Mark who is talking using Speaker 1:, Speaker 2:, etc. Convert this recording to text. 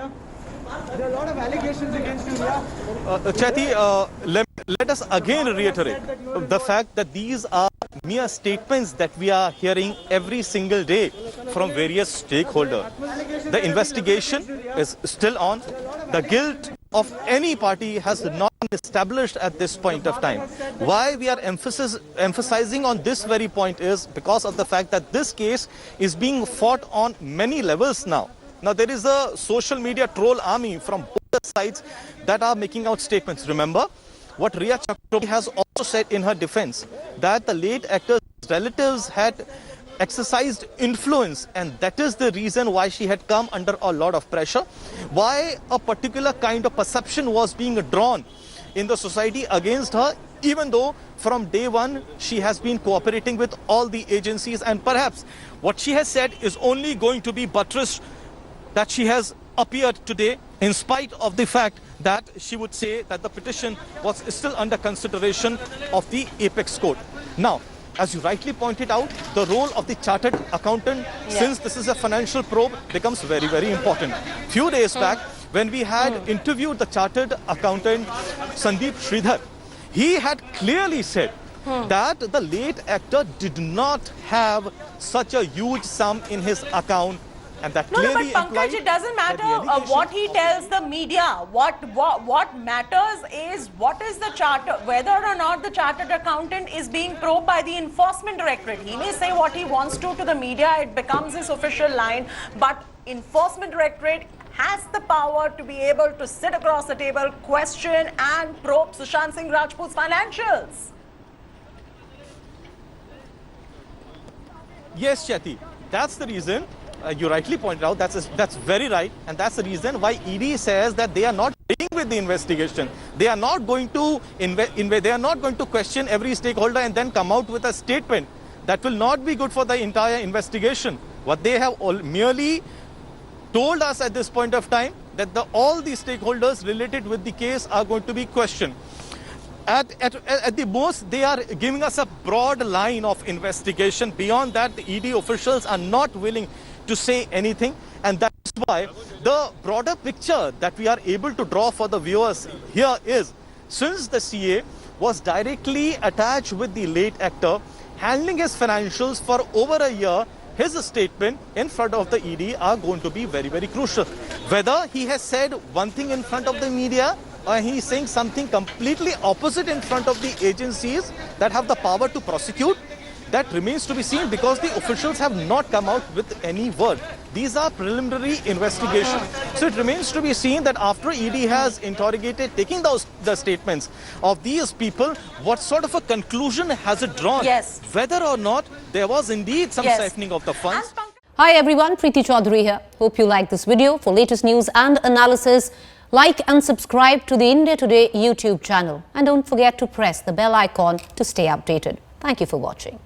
Speaker 1: Riya. There are a lot of allegations against you, Riya.
Speaker 2: Chaiti, let us again reiterate the fact that these are mere statements that we are hearing every single day from various stakeholders. The investigation is still on. The guilt of any party has not been established at this point of time. Why we are emphasizing on this very point is because of the fact that this case is being fought on many levels now. Now, there is a social media troll army from both the sides that are making out statements. Remember what Riya Chakraborty has also said in her defense, that the late actor's relatives had exercised influence, and that is the reason why she had come under a lot of pressure, why a particular kind of perception was being drawn in the society against her, even though from day one she has been cooperating with all the agencies, and perhaps what she has said is only going to be buttressed that she has appeared today, in spite of the fact that she would say that the petition was still under consideration of the Apex Court. Now, as you rightly pointed out, the role of the chartered accountant, since this is a financial probe, becomes very, very important. Few days back, when we had interviewed the chartered accountant Sandeep Sridhar, he had clearly said that the late actor did not have such a huge sum in his account. And that
Speaker 3: No,
Speaker 2: clearly
Speaker 3: but Pankaj, it doesn't matter what he tells the media. What matters is what is the charter, whether or not the chartered accountant is being probed by the enforcement directorate. He may say what he wants to the media, it becomes his official line, but enforcement directorate has the power to be able to sit across the table, question and probe Sushant Singh Rajput's financials.
Speaker 2: Yes, Chaiti, that's the reason. You rightly pointed out, that's very right, and that's the reason why ED says that they are not dealing with the investigation. They are not going to they are not going to question every stakeholder and then come out with a statement. That will not be good for the entire investigation. What they have merely told us at this point of time, that all the stakeholders related with the case are going to be questioned. At the most, they are giving us a broad line of investigation. Beyond that, the ED officials are not willing to say anything, and that's why the broader picture that we are able to draw for the viewers here is, since the CA was directly attached with the late actor, handling his financials for over a year, his statement in front of the ED are going to be very, very crucial. Whether he has said one thing in front of the media or he is saying something completely opposite in front of the agencies that have the power to prosecute, that remains to be seen, because the officials have not come out with any word. These are preliminary investigations. So it remains to be seen that after ED has interrogated, taking the statements of these people, what sort of a conclusion has it drawn?
Speaker 3: Yes.
Speaker 2: Whether or not there was indeed some siphoning of the funds.
Speaker 4: Hi everyone, Preeti Chaudhary here. Hope you like this video. For latest news and analysis, like and subscribe to the India Today YouTube channel. And don't forget to press the bell icon to stay updated. Thank you for watching.